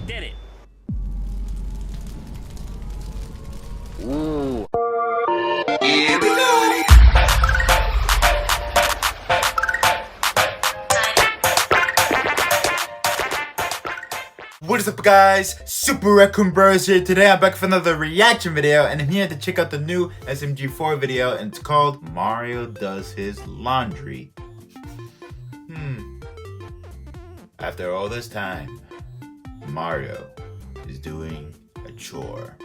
did it. Ooh. Here we go. What is up, guys? SuperRacoonBros here. Today I'm back with another reaction video, and I'm here to check out the new SMG4 video, and it's called Mario Does His Laundry. After all this time, Mario is doing a chore.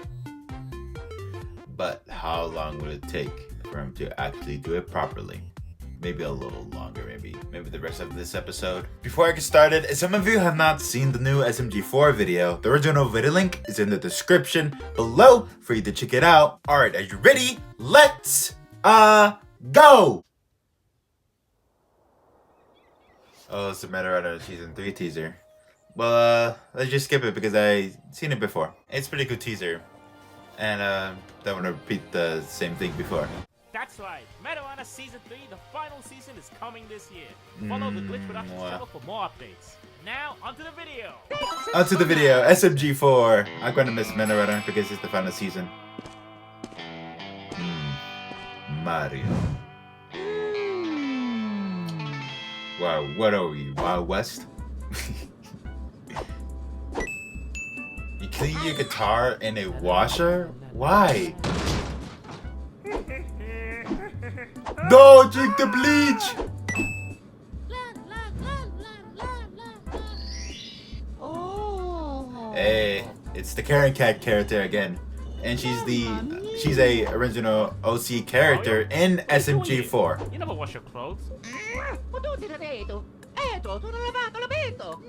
But how long will it take for him to actually do it properly? Maybe a little longer, maybe the rest of this episode. Before I get started, if some of you have not seen the new SMG4 video, the original video link is in the description below for you to check it out. Alright, are you ready? Let's go! Oh, it's the Meteorite Season 3 teaser. Well, let's just skip it because I've seen it before. It's a pretty good teaser. And don't want to repeat the same thing before. That's right, Meteorite Season 3, the final season, is coming this year. Follow the Glitch Productions channel for more updates. Now, onto the video! Onto the video, SMG4. I'm going to miss Meteorite because it's the final season. Mario. Wow, what are we, Wild West? You clean your guitar in a washer? Why? No, drink the bleach! Hey, it's the Karen Cat character again. And she's a original OC character in SMG4. You never wash your clothes?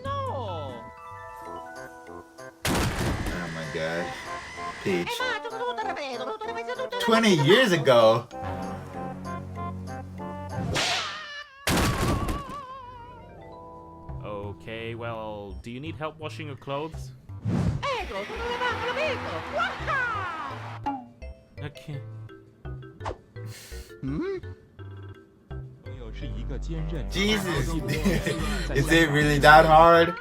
No! Oh my god. Peach. 20 years ago? Okay, well, do you need help washing your clothes? Okay. Jesus, is it really that hard?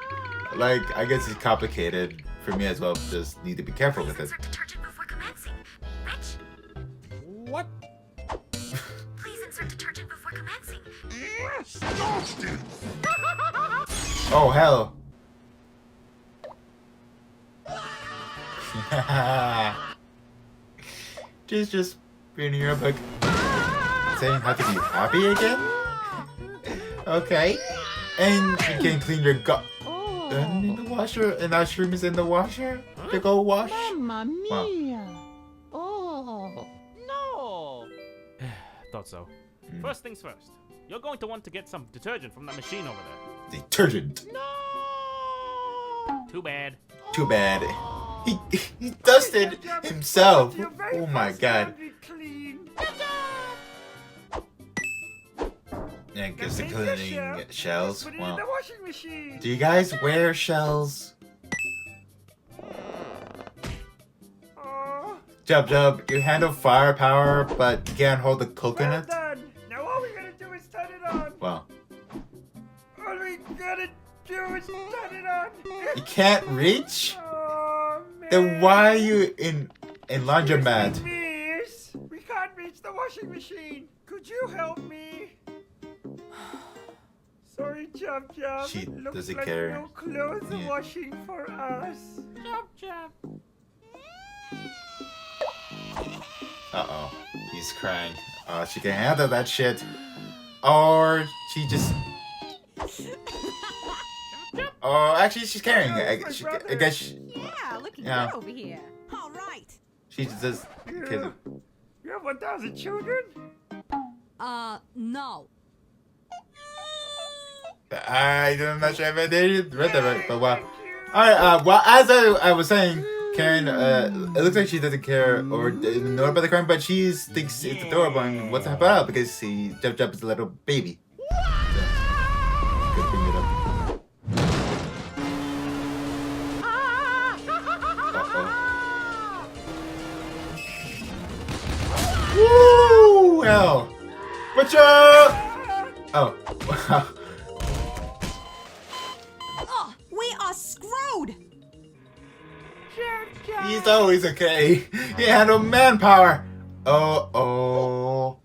Like, I guess it's complicated for me as well. Just need to be careful with it. What? Please insert detergent before commencing. Oh, hell. She's just reading your book. Saying how to be happy again? Okay. And you can clean your gut. And in the washer, and that shroom is in the washer to go wash. Mamma mia! Wow. Oh No! Thought so. First things first. You're going to want to get some detergent from that machine over there. Detergent. No! Too bad. Too bad. He dusted himself. Oh my god. Yeah, because the cleaning shells. Wow. Do you guys wear shells? Jub, you handle firepower, but you can't hold the coconut? Now all we gotta do is turn it on. Wow. All we gotta do is turn it on. You can't reach? Oh, man. Then why are you in Laundromat? Miss, we can't reach the washing machine. Could you help me? Sorry, Jump. She Looks doesn't like care. no clothes Yeah. washing for us. Jump. Uh-oh. He's crying. Oh, she can handle that shit. Or she just... Oh, actually, she's carrying it. I guess she... yeah, looking Yeah. good over here. All right. She just... You have 1,000 children? No. I'm not sure if I read that right, but wow. Alright, well, as I was saying, Karen, it looks like she doesn't care or know about the crime, but she thinks it's adorable and wants to help her out because Jub is a little baby. So, could bring it up. Woo! Hell! What's up? Oh, wow. Oh, we are screwed. He's always okay. He handled manpower. Oh.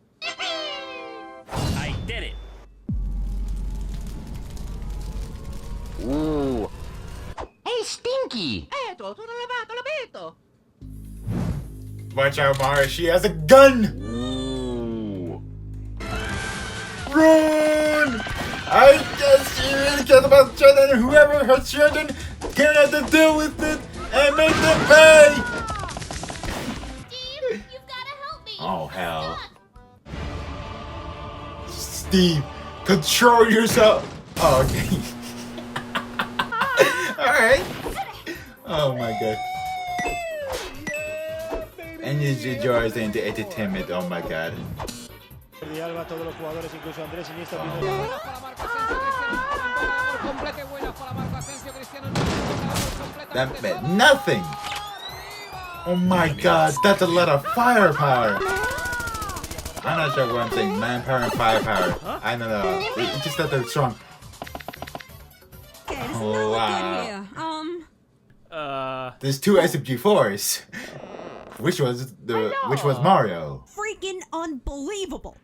I did it. Ooh. Hey, Stinky! Watch out, Mara. She has a gun. Ooh. Run! I guess she really cares about children, and whoever hurts children gonna have to deal with it and make them pay. Steve, you've gotta help me. Oh hell. Steve, control yourself. Oh, okay. Alright. Oh my god. And use your jars into entertainment. Oh my god. That meant nothing. Oh my god, that's a lot of firepower. I'm not sure what I'm saying. Manpower and firepower. I don't know. It's just that they're strong. Okay, this is Oh, not wow. looking here. There's two SMG4s. Which was Mario? Freaking unbelievable.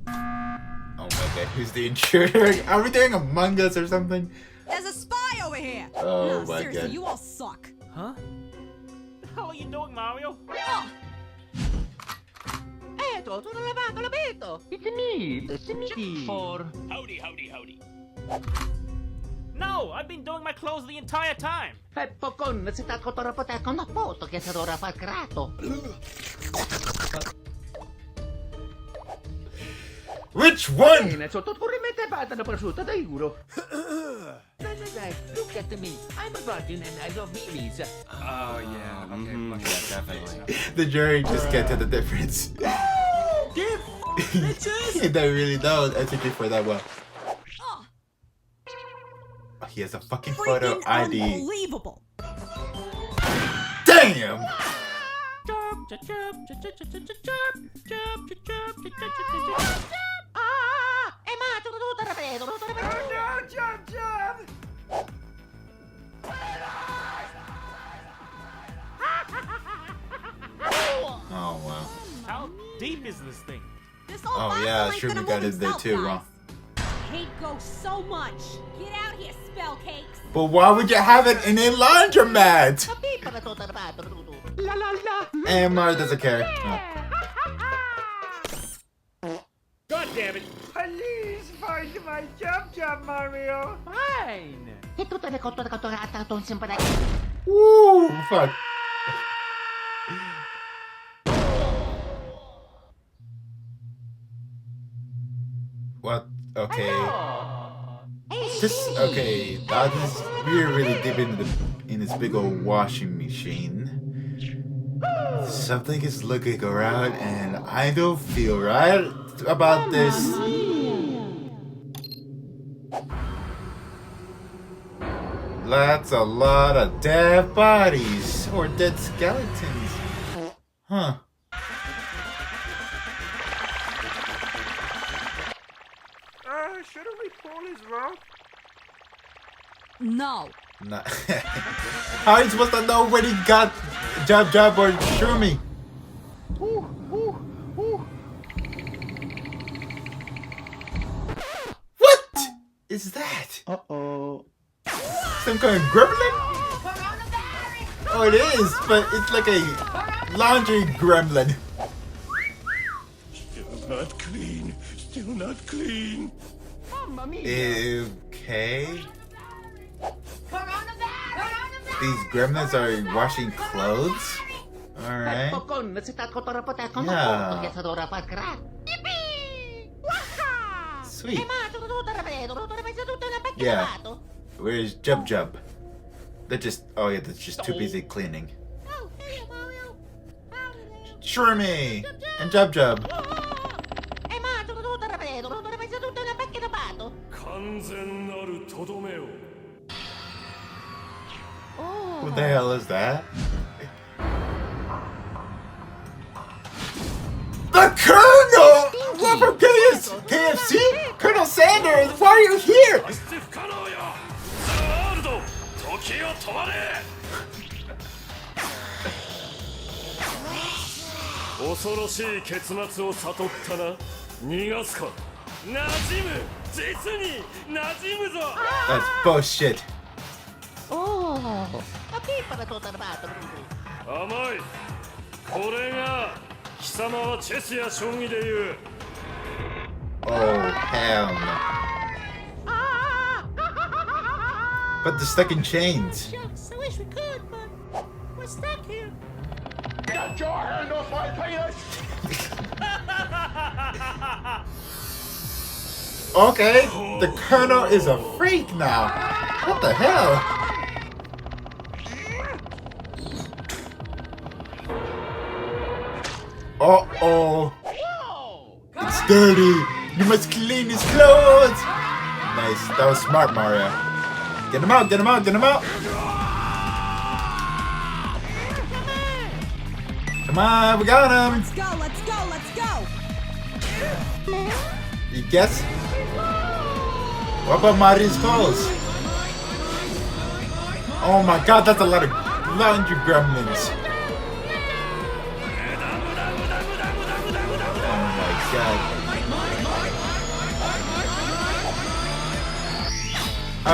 Oh my god, who's the intruder? Are we doing Among Us or something? There's a spy over here. Oh No, my seriously, god. you all suck. Huh? The hell are you doing, Mario? Oh, It's me, the SMG4. Howdy. No, I've been doing my clothes the entire time. Pokon, si tako torapotekon na poto che sa dora far grato. Which one? Bene, sotto corrimete bata na prosciutto da euro. Dai, look at me. I'm a virgin and I love mealies. Oh, yeah. Okay, Yeah, definitely. The jury just get to the difference. They really don't execute for that well. oh, He has a fucking photo freaking ID. unbelievable. Damn! No, jump! Oh wow. How deep is this thing? This old Oh fossil yeah, ain't sure we gonna got move it there himself, too, guys. huh? Hate goes so much. Get out here, spell cakes. But why would you have it in a laundromat? La la la. And Mario doesn't care. No. God damn it! Please find my jump, Mario. Fine. E tutte le cotto atton sempre. Woo! Fuck. What? Okay. Just okay. That is we're really deep in this big old washing machine. Something is looking around, and I don't feel right about this. That's a lot of dead bodies or dead skeletons. Huh. Shouldn't we pull his rope? No. Nah. How are you supposed to know when he got Jab or Shroomy? What is that? Uh-oh. Some kind of gremlin? Oh, it is, but it's like a laundry gremlin. Still not clean. Mamma mia. Okay. These gremlins are washing clothes? Alright. Pokon, si tako torapotekon na Yeah. poto che sa dora far grato. Sweet. Yeah. Yeah. Where's Jub? They're just, oh yeah, they're just too busy cleaning. Oh, hey, Mario. Shroomy and Jub. Who the hell is that? The Colonel! What from KFC? Colonel Sanders, why are you here? 恐ろしい結末を悟ったな。逃がすか。馴染む。実に馴染むぞ。 That's bullshit. おー、ピーパラトータルバートル。甘い。これが貴様はチェスや将棋でいう。 Oh, hell no. But they're stuck in chains. Shucks, I wish we could, but we're stuck here. Get your hand off my penis! Okay, the Colonel is a freak now. What the hell? Uh-oh. It's dirty. You must clean his clothes. Nice. That was smart, Mario. Get him out, get him out, get him out. Come on, we got him. Let's go, let's go, let's go! You guess? What about Mario's clothes? Oh my god, that's a lot of laundry gremlins. Oh my god.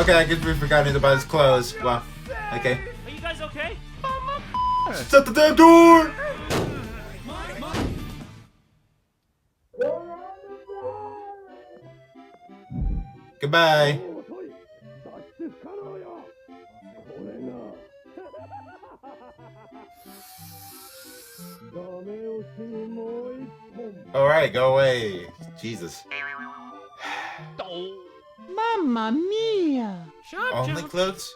Okay, I guess we forgot about his clothes. Well, okay. Are you guys okay? Shut the damn door! Goodbye. Alright, go away. Jesus. Mamma mia! Only clothes?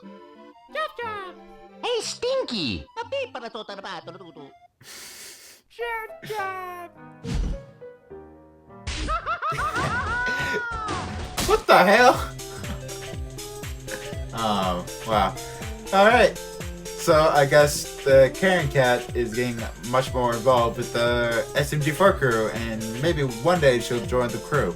Hey, Stinky! Pipa total bato. What the hell? Oh, wow. Alright. So, I guess the Karen Cat is getting much more involved with the SMG4 crew, and maybe one day she'll join the crew.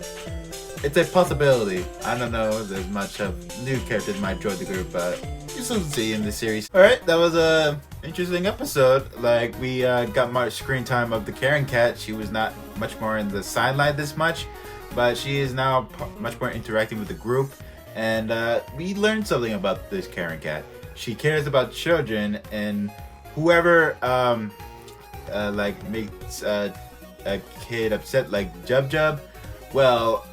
It's a possibility. I don't know if there's much of new characters might join the group, but you soon see in the series. Alright, that was a interesting episode. Like, we got much screen time of the Karen Cat. She was not much more in the sideline this much, but she is now much more interacting with the group, and we learned something about this Karen Cat. She cares about children, and whoever like makes a kid upset, like Jub, well,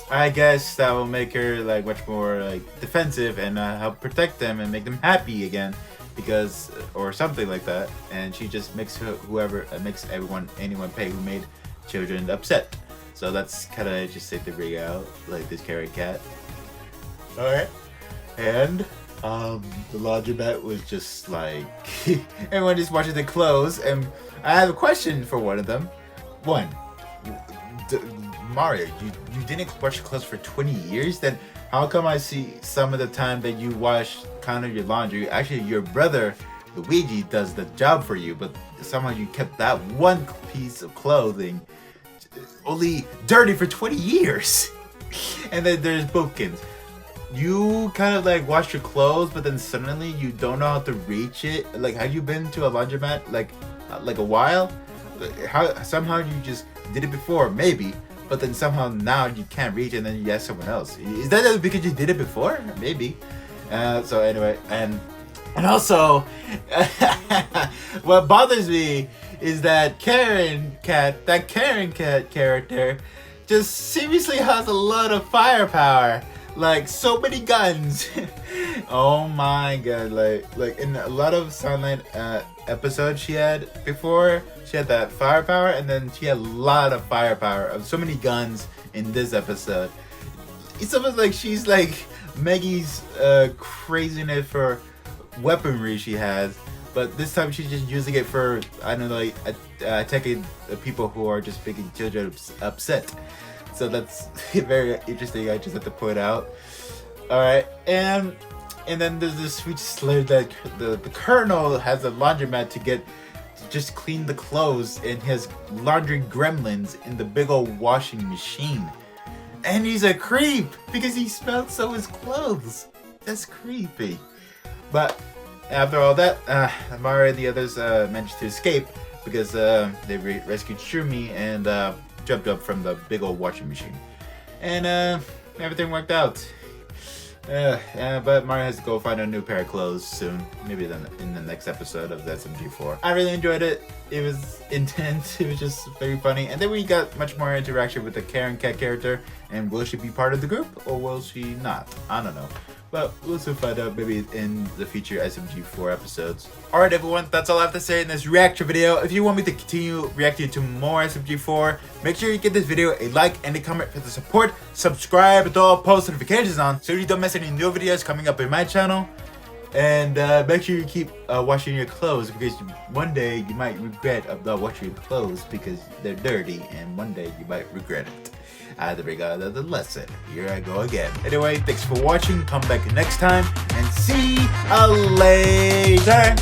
I guess that will make her like much more like defensive and help protect them and make them happy again, because or something like that. And she just makes whoever makes anyone pay who made children upset. So that's kind of interesting to bring out, like this Karen Cat. All right, and the laundromat was just like everyone just watching the clothes, and I have a question for one of them. One, Mario, you didn't wash your clothes for 20 years? Then how come I see some of the time that you wash kind of your laundry? Actually, your brother Luigi does the job for you, but somehow you kept that one piece of clothing only dirty for 20 years. And then there's Bookins. You kind of like wash your clothes, but then suddenly you don't know how to reach it. Like, have you been to a laundromat like a while? How somehow you just did it before, maybe, but then somehow now you can't reach it, and then you ask someone else. Is that because you did it before? Maybe. So anyway, and also, what bothers me is that Karen Cat character just seriously has a lot of firepower. Like, so many guns. Oh my god. Like in a lot of Sunlight episodes she had before, she had that firepower, and then she had a lot of firepower of so many guns in this episode. It's almost like she's like Maggie's craziness for weaponry she has, but this time she's just using it for, I don't know, like attacking the people who are just making children upset. So that's very interesting. I just have to point out. All right, and then there's this sweet slur that the Colonel has a laundromat to just clean the clothes, and his laundry gremlins in the big old washing machine. And he's a creep because he smelled so his clothes. That's creepy. But after all that, Mario and the others managed to escape. because they rescued Shroomy and jumped up from the big old washing machine. And everything worked out. But Mario has to go find a new pair of clothes soon. Maybe then in the next episode of the SMG4. I really enjoyed it. It was intense. It was just very funny. And then we got much more interaction with the Karen Cat character. And will she be part of the group or will she not? I don't know. But we'll soon find out, maybe in the future SMG4 episodes. Alright everyone, that's all I have to say in this reaction video. If you want me to continue reacting to more SMG4, make sure you give this video a like and a comment for the support. Subscribe with all post notifications on so you don't miss any new videos coming up in my channel. And make sure you keep washing your clothes, because one day you might regret about washing your clothes because they're dirty, and one day you might regret it. I had to bring out the lesson. Here I go again. Anyway, thanks for watching. Come back next time and see you later.